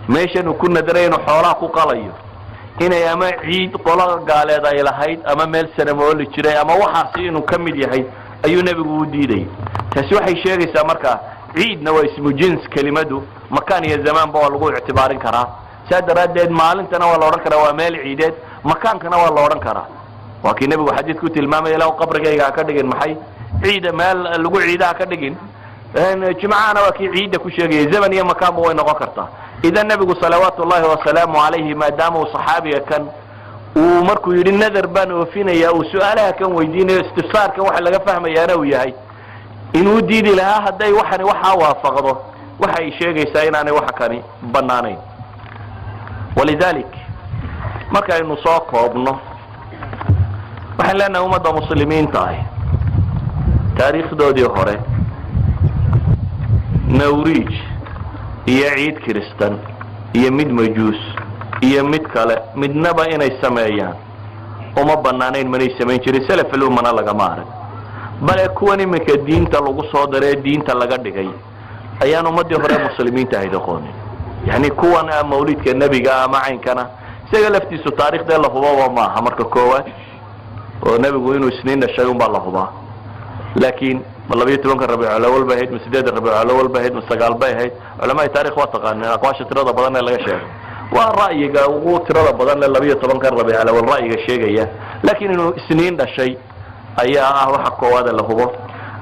ميشان وكنا درين حولاك قليو inay ama ciid qola gaaleed ay lahayd ama meel sanamooli jiray ama waxaasi inuu ka mid yahay ayuu nebigu u diidayay taasi waxay sheegaysaa markaa ciidna waa ismu jins kelimadu makaan iyo zamaanba waa lagu ictibaarin karaa saa daraaddeed maalintana waa la odhan karaa waa meel ciideed makaankana waa la odhan karaa waa kii nebigu xadiid ku tilmaamaya ilaa qabrigayga ha ka dhigin maxay ciida meel lagu ciida ha ka dhigin jimcahana waa kii ciidda ku sheegayay zaman iyo makaanba way noqon kartaa idan nebigu salawaatu ullahi wasalaamu calayhi maadaama uu saxaabiga kan uu markuu yidhi nadar baan oofinaya uu su-aalaha kan weydiinayo istifsaarkan waxa laga fahmayaana uu yahay inuu diidi lahaa hadday waxani waxaa waafaqdo waxay sheegaysaa inaanay waxa kani bannaanayn walidalik markaynu soo koobno waxaan leenahay ummadda muslimiinta ah taariikhdoodii hore nawriij iyo ciid kiristan iyo mid majuus iyo mid kale midnaba inay sameeyaan uma bannaanayn manay samayn jirin salafulumana lagama arag bale kuwan iminka diinta lagu soo daree diinta laga dhigay ayaan ummadii hore muslimiinta ahayd aqoonin yani kuwan mawlidka nebiga ama caynkana isaga laftiisu taariikhdee la hubaba maaha marka koowaad oo nebigu inuu isniin dhashay unbaa la hubaa laakiin ma 12 rabiicul awwal bay ahayd ma 8 rabiicul awwal bay ahayd ma 9 bay ahayd culamada taariikh waa taqaaneen aqwaasha tirada badan ee laga sheegay waa ra'yiga ugu tirada badan ee 12 rabiicul awwal ra'yiga sheegaya laakiin inuu isniin dhashay ayaa ah waxa koowaad la hubo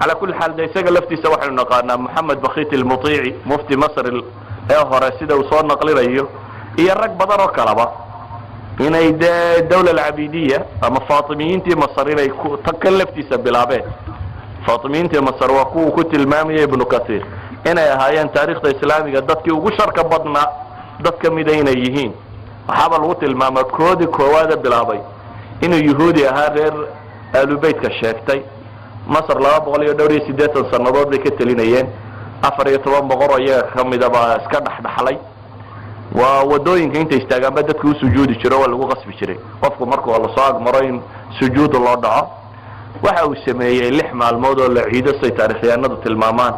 على كل حال ده isaga laftiisa waxaynu naqaanaa Mohamed Bakhit al-Muti'i mufti Masr ee hore sida uu soo naqlinayo iyo rag badan oo kalaba inay dawla al-Abidiyya ama Faatimiyiintii Masr inay ku takalaftiisa bilaabeen Faatimiyiintii Masr waa ku tilmaamay Ibn Kathir inay ahaayeen taariikhda islaamiga dadkii ugu sharka badnaa dadka midayna yihiin waxaba lagu tilmaamay koodi koowaad bilaabay inuu yahuudi ahaa reer aalubaytka sheegtay مصر لا بقول يدوري سيدات الصنادات بكتلينيين أفريقيا طبعا بقرا يا خميدة بسكر حلي ودوين كنت يستعجب بدت كل سجود الشراء ولا غصب الشراء وفق مركو على صاق مرين سجود الله دعاء وحاو السمية لحمة الموضوع العيد السيطرة نضت المامان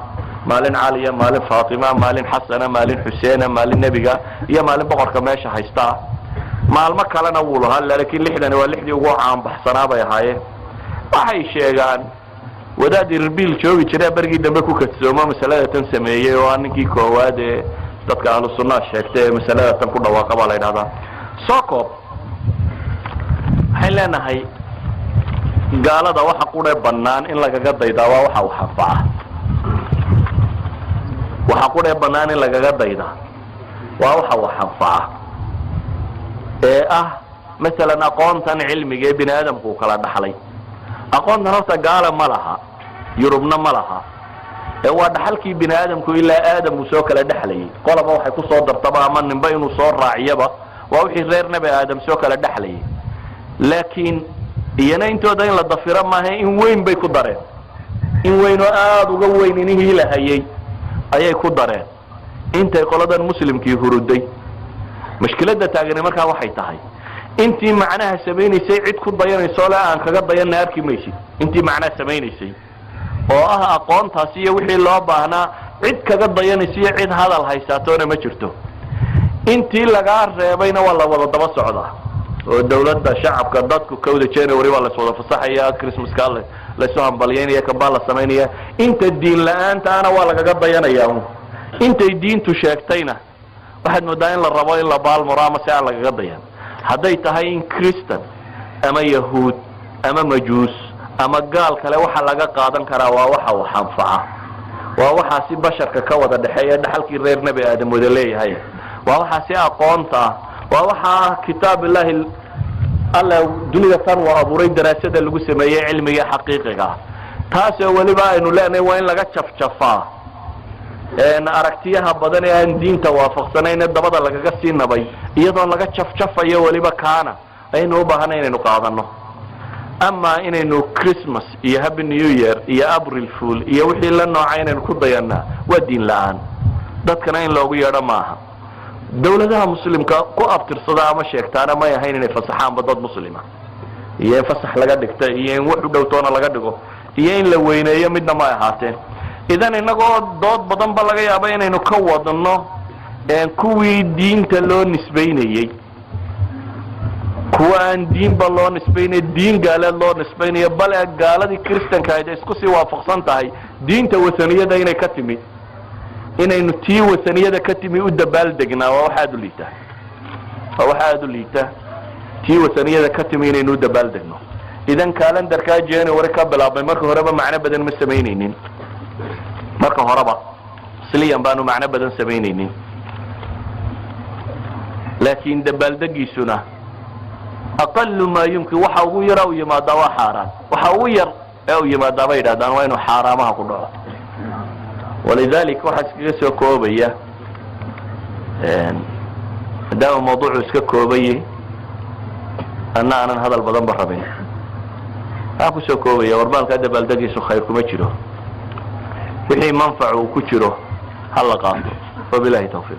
مالين عالية مالين فاطمة مالين حسنة مالين حسينة مالين نبيها يا مالين بقر كماشة هيستا مال مكة لنا أولها لكن لحنا واللحدي وقوع عن بحصنا بيا هاي وحي شيئان wadaadii rabiil joogi jiray bargii dambe ku kadsooma masalada tan sameeyay oo ninkii koowaad ee dadka ahlu sunnah sheegtay masalada tan ku dhawaaqay baa la yiraahdaa soo xilanahay gaalada waxa qudhe bannaan in lagaga daydaa waxa uu xafaa waxa qudhe bannaan in lagaga daydaa waxa uu xafaa مثلا aqoontan cilmiga ee bini'aadamku kala dhaxlay aqoontan horta gaala ma laha yurubna ma laha waa dhaxalkii bini'aadamku ilaa aadam uu soo kala dhaxlayay qolaba waxay ku soo dartaba ama ninba inuu soo raaciyaba waa wixii reer nabi aadam soo kala dhaxlayay laakiin iyana intooda in la dafiro maaha in weyn bay ku dareen in weyn oo aad uga weyn inihii la hayay ayay ku dareen intay qoladan muslimkii huruday mushkiladda taagan markaa waxay tahay intii macnaha sameeynayay cid ku dayanayso la aan kaga dayanay arki maysid intii macnaha sameeynayay oo aqoontaas iyo wixii loo baahnaa cid kaga dayanayay cid hadal haysaatoona ma jirto intii laga reebayna waa la wada daba socdaa oo dawladda shacabka dadku kawda January waa la soo fasaxaya Christmas kale la soo hambalyeynaya ka baa la sameynaya inta diin la'aanta ana waa laga dayanayaa intay diintu sheegtayna waxaad moodaa in la rabo in la baal muraama si aan laga dayan hadday tahay in Christian ama Yahuud ama Majuus ama gaal kale waxa laga qaadan karaa waa waxa uu xanfaca waa waxa si basharka ka wada dhaxeeya dhaxalkii reer nabi aadam wada leeyahay waa waxa si aqoonta waa waxa kitaab ilaahi alla dunida tan waa abuuray daraasada lagu sameeyay cilmiga xaqiiqiga taas oo waliba aynu leenahay waa in laga jafjafaa aragtiyaha badan ee aan diinta waafaqsanayn dabada lagaga sii nabay iyadoo laga jafjafayo waliba kaana aynu u baahanay inaynu qaadano ama inaynu Christmas iyo Happy New Year iyo April Fool iyo wixii la noocay inaynu ku dayanaa waa diin la'aan dadkana in loogu yeedho maaha dawladaha muslimka ku abtirsada ama sheegtaana ma yahayn inay fasaxaan dad muslima iyo fasax laga dhigta iyo in wax u dhowtoona laga dhigo iyo in la weyneeyo midna ma ahaateen idan inagoo dood badan ba laga yaabay inaynu ka wadno kuwii diinta loo nisbeynayay kuwaan diinba loo nisbaynayo diin gaaleed loo nisbaynayo bale gaaladii kristanka ahayd isku sii waafaqsan tahay diinta wasaniyada inay ka timi inaynu tii wasaniyada ka timi u dabaaldegnaa waa wax aad u liita waa wax aad u liita tii wasaniyada ka timi inaynu u dabaaldegno idan kalendarkaa January ka bilaabay marka horeba macno badan ma samaynaynin marka horeba asliyan baanu macno badan samaynaynin laakiin dabaaldegiisuna أقل ما يمكن وحاو يرى ويمادا وحاران وحاو ير أو يمادا بيدان وينو حرامها كلها ولذلك واحد كيسو كوبية ده موضوع اسكا كوبية أنا هذا البضان بربين أكو سو كوبية وربالك هذا بلدقي سو خيركم اتشرو وحي منفع وكتشرو هلا قاطو وبالله توفيق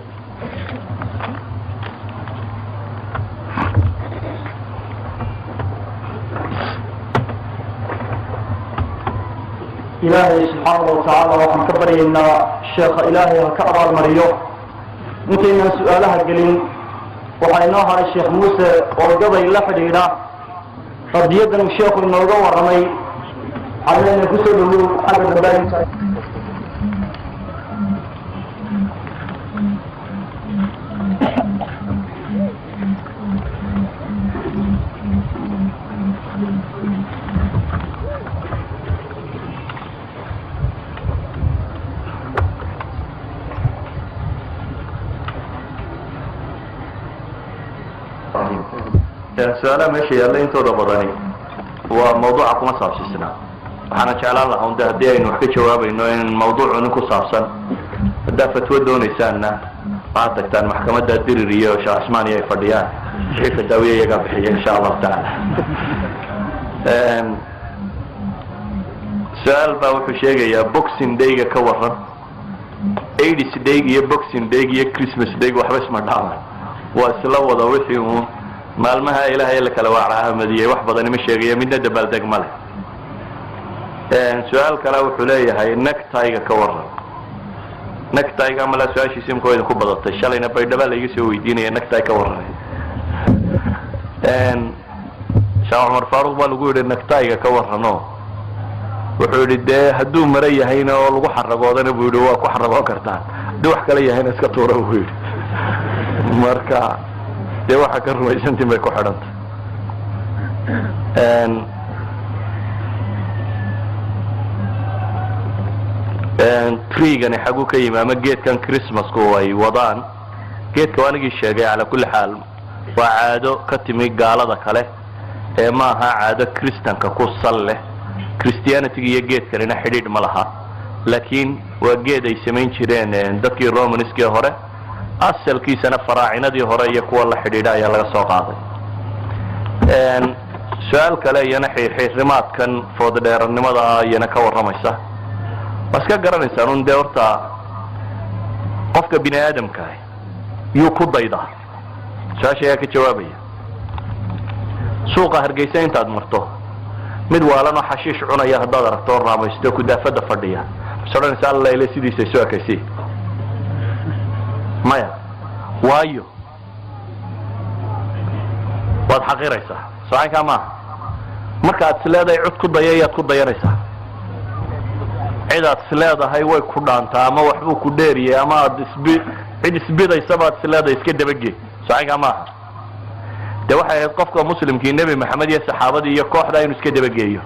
إلهي سبحانه وتعالى وحن كبري إن الشيخ إلهي كأبا المريو متين سؤالها قلين وحيناها الشيخ موسى وقضي الله حدينا فرديدا الشيخ الموضوع ورمي على أن يكسره حاجة دبالي سؤال ماشي يلا انتو ضبطاني وموضوعكم صعب سيسنا waxaana jeclaan lahaa unda haddii aynu wax ka jawaabayno in mawduucuni ku saabsan haddaa fatwo doonaysaanna waxaad tagtaan maxkamadda dirir iyo sheekh Cismaan ay fadhiyaan wixii fataawiye iyaga bixiya insha Allah taala su'aal baa wuxuu sheegayaa boxing day-ga ka waran AIDS day iyo boxing day iyo Christmas day waxba isma dhaafaan waa isla wada wixii uu maalmaha ilaahay la kala waacaa madiyay wax badan ma sheegaya midna dabaaldeg ma leh su'aal kale wuxuu leeyahay necktie-ga ka waran necktie-ga ama la su'aashiisa imkooda ku badatay shalayna baydhaba la iga soo weydiinaya necktie ka waran Sheekh Umar Faruq baa lagu yiri necktie-ga ka warano wuxuu yiri de hadduu mara yahayna oo lagu xaragoodana buu yiri waa ku xaragoon kartaa dii wax kale yahayna iska tuura buu yiri marka de waxa ka rumaysantii bay ku xidhantay tree-gani xaguu ka yimi ama geedkan Christmas-ku ay wadaan geedka waanigii sheegay ala kulli xaal waa caado ka timi gaalada kale ee ma aha caado Kristanka ku sal leh Christianity iyo geedkanina xidhiidh ma laha laakiin waa geed ay samayn jireen dadkii Romanskii hore asalkiisana faraacinadii hore iyo kuwa la xidhiidha ayaa laga soo qaaday su'aal kale iyana xirimaadkan foodheernimada iyana ka waramaysa waska garanaysan un deerta qofka bini aadamka yuu ku dayda saashay ka jawaabaya suuqa Hargeysa intaad marto mid waalano xashiish cunaya haddaad aragto raamaysto ku daafada fadhiya saranaysa Allah ilaa sidiisa soo akaysi maya waayo waad xaqiraysaa saanka ma markaad isleedahay cod ku dayayaad ku dayanaysaa cidaad isleedahay way ku dhaantaa ama waxbuu ku dheeriyay ama cid isbidaysa baad isleedahay iska dabagee saanka ma de waxay ahayd qofka muslimkii nabi maxamed iyo saxaabadii iyo kooxda inuu iska dabageeyo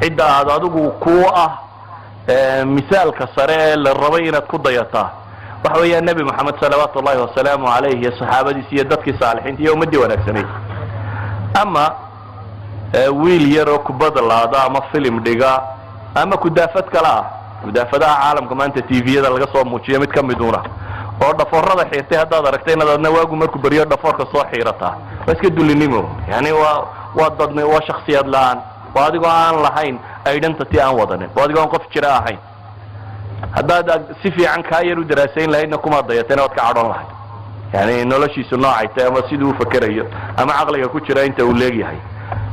cidda aad adigu ku ah misaalka sare ee la rabay inaad ku dayataa waxa weeyaan nabi maxamed salawaatu ullaahi wasalaamu calayhi iyo saxaabadiisa iyo dadkii saalixiinta iyo ummadii wanaagsaneyd ama wiil yar oo kubadda laada ama film dhiga ama kudaafad kale ah kudaafadaha caalamka maanta TV-yada laga soo muujiyo mid ka miduna oo dhafoorada xiirtay haddaad aragtay inaadna waagu markuu bariyo dhafoorka soo xiirataa waa iska dulinimo yani waa dadna waa shakhsiyad la'aan waa adigoo aan lahayn identity aan wadanin waa adigoo aan qof jira ahayn haddaad si fiican kaa yar u daraasayn lahaydna kuma dayateen waad ka cadhoon lahayd yani noloshiisu noocay tahay ama siduu u fakerayo ama caqliga ku jira inta uu leegyahay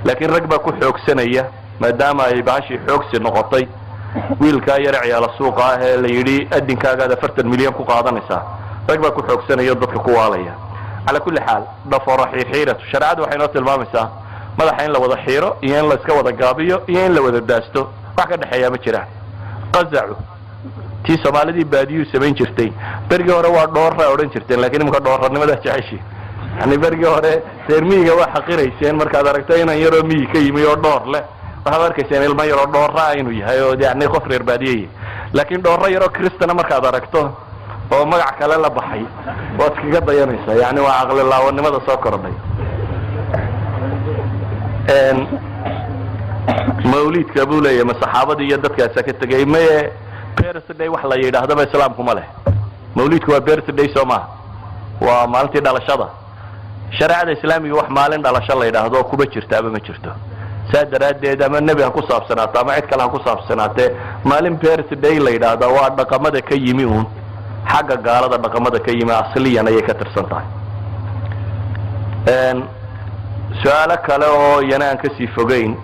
laakiin rag baa ku xoogsanaya maadaama ay baashii xoogsi noqotay wiilkaa yar ciyaala suuqa ah ee la yidhi adinkaagaad 40 milyan ku qaadanaysaa rag baa ku xoogsanaya dadka ku waalaya على كل حال ضفر حيرة شرعات وحين وصل المامسة ماذا حين لو وضع حيرة ين لو اسكا وضع قابيو ين لو وضع داستو وحكا دحيا مجرع قزعوا تي سومالدي باديو سمين جرتي برغي هore waa dhoorra oran jirteen laakiin imka dhoorranimada jeceshay yani برغي hore reermiga waa xaqirayseen markaad aragto inaan yaro miyi ka yimi oo dhoor leh waxaad arkayseen ilmo yaro dhoorra inuu yahay oo yani qof reer baadiyay laakiin dhoorra yaro kristana markaad aragto oo magac kale la baxay waad kaga dayanaysaa yani waa aqli laawanimada soo kordhay mawlidka buu leeyahay saxaabadii iyo dadkaas ka tagay mee birthday wax la yiraahdo islaamku ma leh mawlidku waa birthday Soomaa waa maalintii dhalashada shariicada islaamiga wax maalin dhalasho la yiraahdo kuba jirta ama ma jirto saadaradeed ama nabi ha ku saabsanaato ama cid kale ha ku saabsanaatee maalin birthday la yiraahdo waa dhaqamada ka yimi uun xagga gaalada dhaqamada ka yimi asliyan ayay ka tirsan tahay su'aalo kale oo yana aan ka sii fogeyn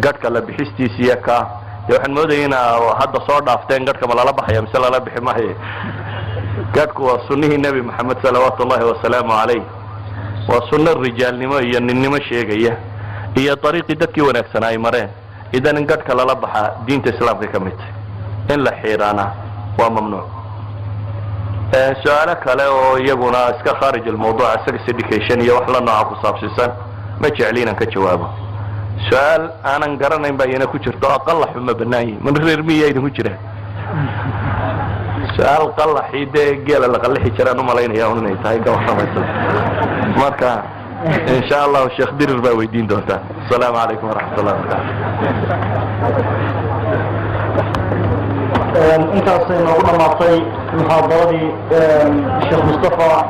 gadhka la bixistiisa ka waxaan moodaynaa hadda soo dhaafteen gadhka ma lala baxaya mise lala bixi maayo gadhku waa sunnihii nabi maxamed salawaatu ullahi wasalaamu calayh waa sunno rijaalnimo iyo ninnimo sheegaya iyo dariiqii dadkii wanaagsanaa ay mareen idan in gadhka lala baxa diinta islaamka ka mid in la xiiraana waa mamnuuc su'aalo kale oo iyaguna iska khaarij almawduuc sex education iyo wax la nooca ku saabsiisan ma jecliin aan ka jawaabo سؤال أنا نقرأنا إن بينا كشرت أقل حما بناي من غير مية إذا كشرة سؤال قل حيدة قال اللي قل حجرة نمالين يا هون نيتاي كم مركا إن شاء الله الشيخ دير الباويدين دوتا السلام عليكم ورحمة الله وبركاته أنت أصلا نقول ما طي محاضرة الشيخ مصطفى